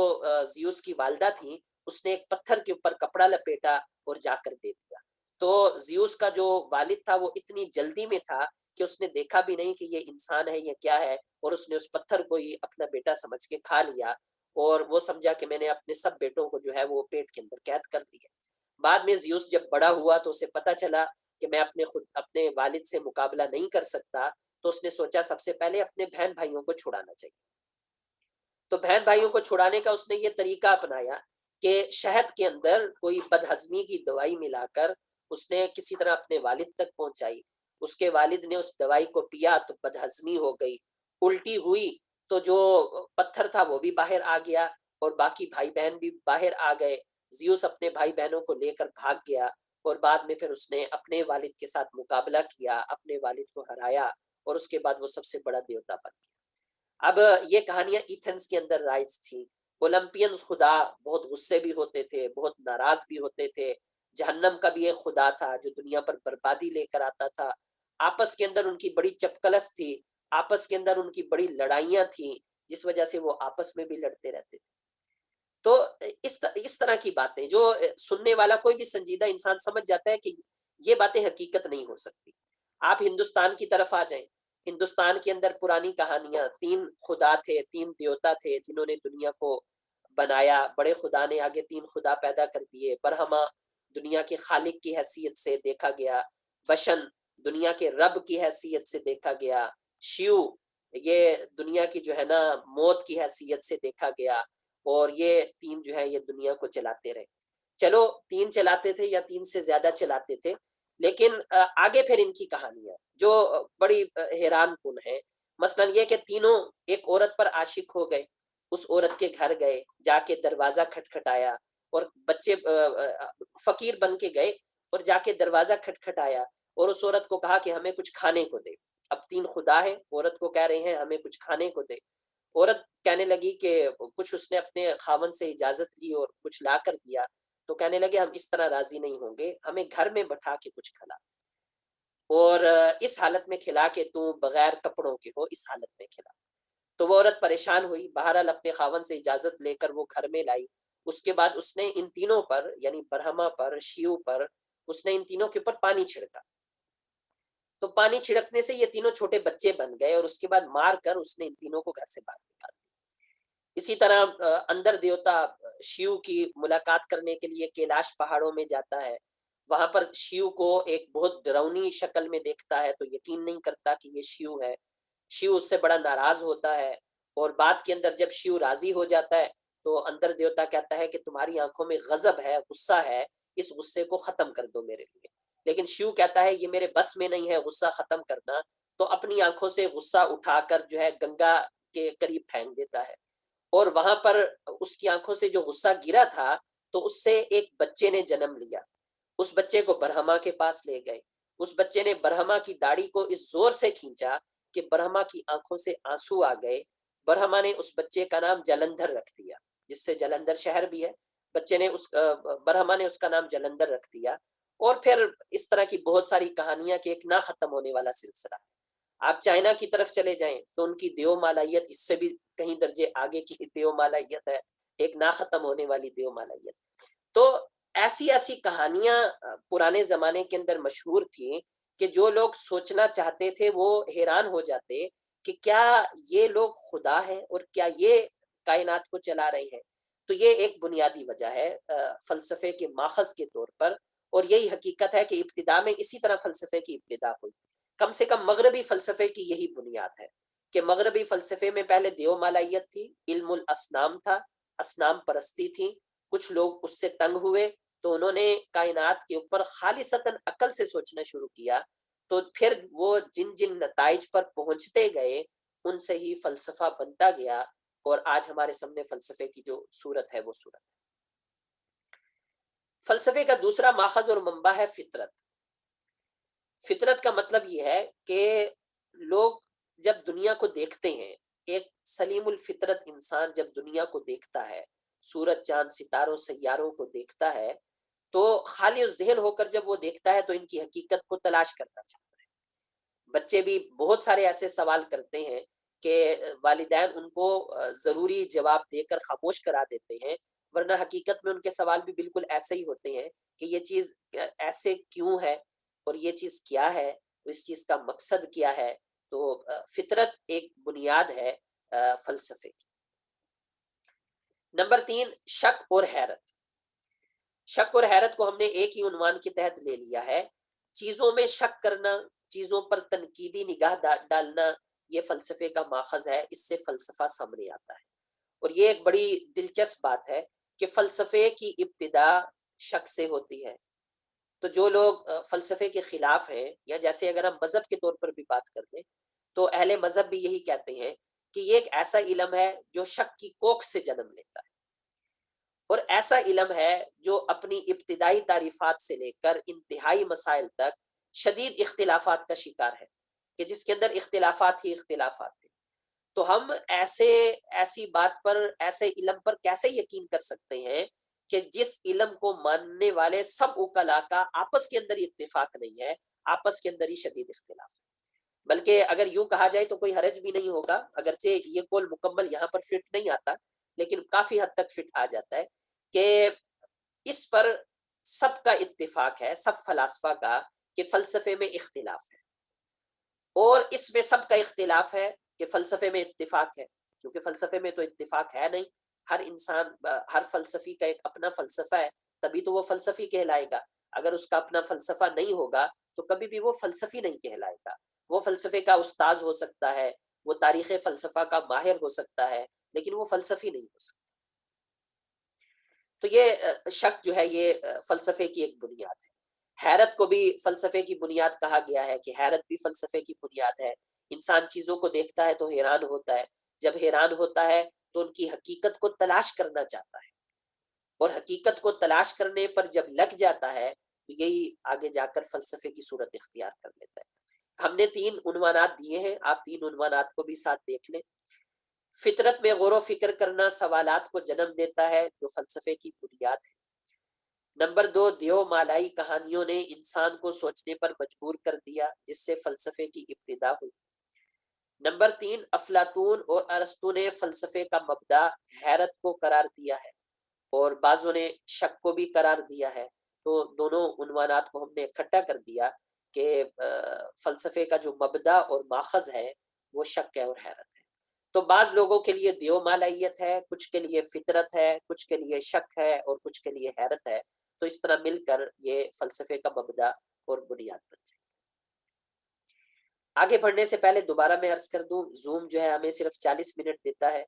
زیوس کی والدہ تھی، اس نے ایک پتھر کے اوپر کپڑا لپیٹا اور جا کر دے دیا۔ تو زیوس کا جو والد تھا وہ اتنی جلدی میں تھا کہ اس نے دیکھا بھی نہیں کہ یہ انسان ہے یا کیا ہے، اور اس نے اس پتھر کو ہی اپنا بیٹا سمجھ کے کھا لیا، اور وہ سمجھا کہ میں نے اپنے سب بیٹوں کو جو ہے وہ پیٹ کے اندر قید کر لیا۔ بعد میں زیوس جب بڑا ہوا تو اسے پتا چلا کہ میں اپنے والد سے مقابلہ نہیں کر سکتا، تو اس نے سوچا سب سے پہلے اپنے بہن بھائیوں کو چھڑانا چاہیے۔ تو بہن بھائیوں کو چھڑانے کا اس نے یہ طریقہ اپنایا کہ شہد کے اندر کوئی بدہضمی کی دوائی ملا کر اس نے کسی طرح اپنے والد تک پہنچائی۔ اس کے والد نے اس دوائی کو پیا تو بدہضمی ہو گئی، الٹی ہوئی، تو جو پتھر تھا وہ بھی باہر آ گیا، اور باقی بھائی بہن بھی باہر آ گئے۔ زیوس اپنے بھائی بہنوں کو لے کر بھاگ گیا، اور بعد میں پھر اس نے اپنے والد کے ساتھ مقابلہ کیا، اپنے والد کو ہرایا، اور اس کے بعد وہ سب سے بڑا دیوتا بن گیا۔ اب یہ کہانیاں ایتھنز کے اندر رائج تھیں، اولمپئن خدا بہت غصے بھی ہوتے تھے، بہت ناراض بھی ہوتے تھے، جہنم کا بھی ایک خدا تھا جو دنیا پر بربادی لے کر آتا تھا، آپس کے اندر ان کی بڑی چپکلس تھی، آپس کے اندر ان کی بڑی لڑائیاں تھیں، جس وجہ سے وہ آپس میں بھی لڑتے رہتے تھے۔ تو اس طرح کی باتیں جو سننے والا کوئی بھی سنجیدہ انسان سمجھ جاتا ہے کہ یہ باتیں حقیقت نہیں ہو سکتی۔ آپ ہندوستان کی طرف آ جائیں، ہندوستان کے اندر پرانی کہانیاں، 3 خدا تھے، 3 دیوتا تھے جنہوں نے دنیا کو بنایا، بڑے خدا نے آگے 3 خدا پیدا کر دیے، برہما دنیا کے خالق کی حیثیت سے دیکھا گیا، بشن دنیا کے رب کی حیثیت سے دیکھا گیا، شیو یہ دنیا کی جو ہے نا موت کی حیثیت سے دیکھا گیا، اور یہ 3 جو ہے یہ دنیا کو چلاتے رہے۔ چلو 3 چلاتے تھے یا 3 سے زیادہ چلاتے تھے، لیکن آگے پھر ان کی کہانیاں جو بڑی حیران کن ہے، مثلا یہ کہ تینوں ایک عورت پر عاشق ہو گئے، اس عورت کے گھر گئے، جا کے دروازہ کھٹکھٹایا، اور بچے فقیر بن کے گئے اور جا کے دروازہ کھٹکھٹایا اور اس عورت کو کہا کہ ہمیں کچھ کھانے کو دے۔ اب 3 خدا ہیں، عورت کو کہہ رہے ہیں ہمیں کچھ کھانے کو دے۔ عورت کہنے لگی کہ کچھ اس نے اپنے خاوند سے اجازت لی اور کچھ لا کر دیا، تو کہنے لگے ہم اس طرح راضی نہیں ہوں گے، ہمیں گھر میں بٹھا کے کچھ کھلا، اور اس حالت میں کھلا کہ تو بغیر کپڑوں کے ہو، اس حالت میں کھلا۔ تو وہ عورت پریشان ہوئی، بہرحال اپنے خاوند سے اجازت لے کر وہ گھر میں لائی۔ اس کے بعد اس نے ان تینوں پر یعنی برہما پر، شیو پر، اس نے ان تینوں کے اوپر پانی چھڑکا، تو پانی چھڑکنے سے یہ تینوں چھوٹے بچے بن گئے، اور اس کے بعد مار کر اس نے ان تینوں کو گھر سے باہر نکال دیا۔ اسی طرح اندر دیوتا شیو کی ملاقات کرنے کے لیے کیلاش پہاڑوں میں جاتا ہے، وہاں پر شیو کو ایک بہت ڈراؤنی شکل میں دیکھتا ہے تو یقین نہیں کرتا کہ یہ شیو ہے، شیو اس سے بڑا ناراض ہوتا ہے، اور بعد کے اندر جب شیو راضی ہو جاتا ہے تو اندر دیوتا کہتا ہے کہ تمہاری آنکھوں میں غضب ہے، غصہ ہے، اس غصے کو ختم کر دو میرے لیے۔ لیکن شیو کہتا ہے یہ میرے بس میں نہیں ہے غصہ ختم کرنا، تو اپنی آنکھوں سے غصہ اٹھا کر جو ہے گنگا کے قریب پھینک دیتا ہے، اور وہاں پر اس کی آنکھوں سے جو غصہ گرا تھا تو اس سے ایک بچے نے جنم لیا، اس بچے کو برہما کے پاس لے گئے، اس بچے نے برہما کی داڑھی کو اس زور سے کھینچا کہ برہما کی آنکھوں سے آنسو آ گئے، برہما نے اس بچے کا نام جلندھر رکھ دیا، جس سے جلندھر شہر بھی ہے، بچے نے برہما نے اس کا نام جلندھر رکھ دیا، اور پھر اس طرح کی بہت ساری کہانیاں کہ ایک نہ ختم ہونے والا سلسلہ ہے۔ آپ چائنا کی طرف چلے جائیں تو ان کی دیو مالائیت اس سے بھی کہیں درجے آگے کی دیو مالائیت ہے، ایک نہ ختم ہونے والی دیو مالائیت۔ تو ایسی ایسی کہانیاں پرانے زمانے کے اندر مشہور تھیں کہ جو لوگ سوچنا چاہتے تھے وہ حیران ہو جاتے کہ کیا یہ لوگ خدا ہیں اور کیا یہ کائنات کو چلا رہے ہیں۔ تو یہ ایک بنیادی وجہ ہے فلسفے کے ماخذ کے طور پر، اور یہی حقیقت ہے کہ ابتدا میں اسی طرح فلسفے کی ابتدا ہوئی۔ کم سے کم مغربی فلسفے کی یہی بنیاد ہے کہ مغربی فلسفے میں پہلے دیو مالائیت تھی، علم الاسنام تھا، اسنام پرستی تھی، کچھ لوگ اس سے تنگ ہوئے تو انہوں نے کائنات کے اوپر خالصتاً عقل سے سوچنا شروع کیا، تو پھر وہ جن جن نتائج پر پہنچتے گئے ان سے ہی فلسفہ بنتا گیا، اور آج ہمارے سامنے فلسفے کی جو صورت ہے وہ صورت ہے۔ فلسفے کا دوسرا ماخذ اور منبع ہے فطرت۔ فطرت کا مطلب یہ ہے کہ لوگ جب دنیا کو دیکھتے ہیں، ایک سلیم الفطرت انسان جب دنیا کو دیکھتا ہے، سورج چاند ستاروں سیاروں کو دیکھتا ہے، تو خالی ذہن ہو کر جب وہ دیکھتا ہے تو ان کی حقیقت کو تلاش کرنا چاہتا ہے۔ بچے بھی بہت سارے ایسے سوال کرتے ہیں کہ والدین ان کو ضروری جواب دے کر خاموش کرا دیتے ہیں، ورنہ حقیقت میں ان کے سوال بھی بالکل ایسے ہی ہوتے ہیں کہ یہ چیز ایسے کیوں ہے، اور یہ چیز کیا ہے، اس چیز کا مقصد کیا ہے۔ تو فطرت ایک بنیاد ہے فلسفے کی۔ نمبر 3، شک اور حیرت۔ شک اور حیرت کو ہم نے ایک ہی عنوان کے تحت لے لیا ہے۔ چیزوں میں شک کرنا، چیزوں پر تنقیدی نگاہ ڈالنا، یہ فلسفے کا ماخذ ہے، اس سے فلسفہ سامنے آتا ہے۔ اور یہ ایک بڑی دلچسپ بات ہے کہ فلسفے کی ابتدا شک سے ہوتی ہے۔ تو جو لوگ فلسفے کے خلاف ہیں، یا جیسے اگر ہم مذہب کے طور پر بھی بات کر لیں تو اہل مذہب بھی یہی کہتے ہیں کہ یہ ایک ایسا علم ہے جو شک کی کوکھ سے جنم لیتا ہے، اور ایسا علم ہے جو اپنی ابتدائی تعریفات سے لے کر انتہائی مسائل تک شدید اختلافات کا شکار ہے، کہ جس کے اندر اختلافات ہی اختلافات ہیں۔ تو ہم ایسی بات پر، ایسے علم پر کیسے یقین کر سکتے ہیں کہ جس علم کو ماننے والے سب عقلاء کا آپس کے اندر اتفاق نہیں ہے، آپس کے اندر ہی شدید اختلاف ہے؟ بلکہ اگر یوں کہا جائے تو کوئی حرج بھی نہیں ہوگا، اگرچہ یہ قول مکمل یہاں پر فٹ نہیں آتا، لیکن کافی حد تک فٹ آ جاتا ہے کہ اس پر سب کا اتفاق ہے، سب فلاسفہ کا، کہ فلسفے میں اختلاف ہے، اور اس میں سب کا اختلاف ہے کہ فلسفے میں اتفاق ہے، کیونکہ فلسفے میں تو اتفاق ہے نہیں۔ ہر انسان، ہر فلسفی کا ایک اپنا فلسفہ ہے، تبھی تو وہ فلسفی کہلائے گا۔ اگر اس کا اپنا فلسفہ نہیں ہوگا تو کبھی بھی وہ فلسفی نہیں کہلائے گا۔ وہ فلسفے کا استاذ ہو سکتا ہے، وہ تاریخ فلسفہ کا ماہر ہو سکتا ہے، لیکن وہ فلسفی نہیں ہو سکتا۔ تو یہ شک جو ہے، یہ فلسفے کی ایک بنیاد ہے۔ حیرت کو بھی فلسفے کی بنیاد کہا گیا ہے کہ حیرت بھی فلسفے کی بنیاد ہے۔ انسان چیزوں کو دیکھتا ہے تو حیران ہوتا ہے، جب حیران ہوتا ہے تو ان کی حقیقت کو تلاش کرنا چاہتا ہے، اور حقیقت کو تلاش کرنے پر جب لگ جاتا ہے تو یہی آگے جا کر فلسفے کی صورت اختیار کر لیتا ہے۔ ہم نے 3 عنوانات دیے ہیں، آپ 3 عنوانات کو بھی ساتھ دیکھ لیں۔ فطرت میں غور و فکر کرنا سوالات کو جنم دیتا ہے جو فلسفے کی بنیاد ہے۔ نمبر 2، دیو مالائی کہانیوں نے انسان کو سوچنے پر مجبور کر دیا، جس سے فلسفے کی ابتدا ہوئی۔ نمبر 3، افلاطون اور ارسطو نے فلسفے کا مبدا حیرت کو قرار دیا ہے، اور بعضوں نے شک کو بھی قرار دیا ہے۔ تو دونوں عنوانات کو ہم نے اکٹھا کر دیا کہ فلسفے کا جو مبدا اور ماخذ ہے وہ شک ہے اور حیرت ہے۔ تو بعض لوگوں کے لیے دیو مالائیت ہے، کچھ کے لیے فطرت ہے، کچھ کے لیے شک ہے، اور کچھ کے لیے حیرت ہے۔ تو اس طرح مل کر یہ فلسفے کا مبدا اور بنیاد بن جائے۔ آگے بڑھنے سے پہلے دوبارہ میں عرض کر دوں، زوم جو ہے ہمیں صرف 40 منٹ دیتا ہے۔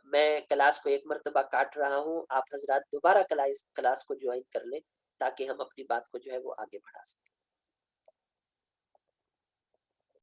میں کلاس کو ایک مرتبہ کاٹ رہا ہوں، آپ حضرات دوبارہ کلاس کو جوائن کر لیں تاکہ ہم اپنی بات کو جو ہے وہ آگے بڑھا سکیں۔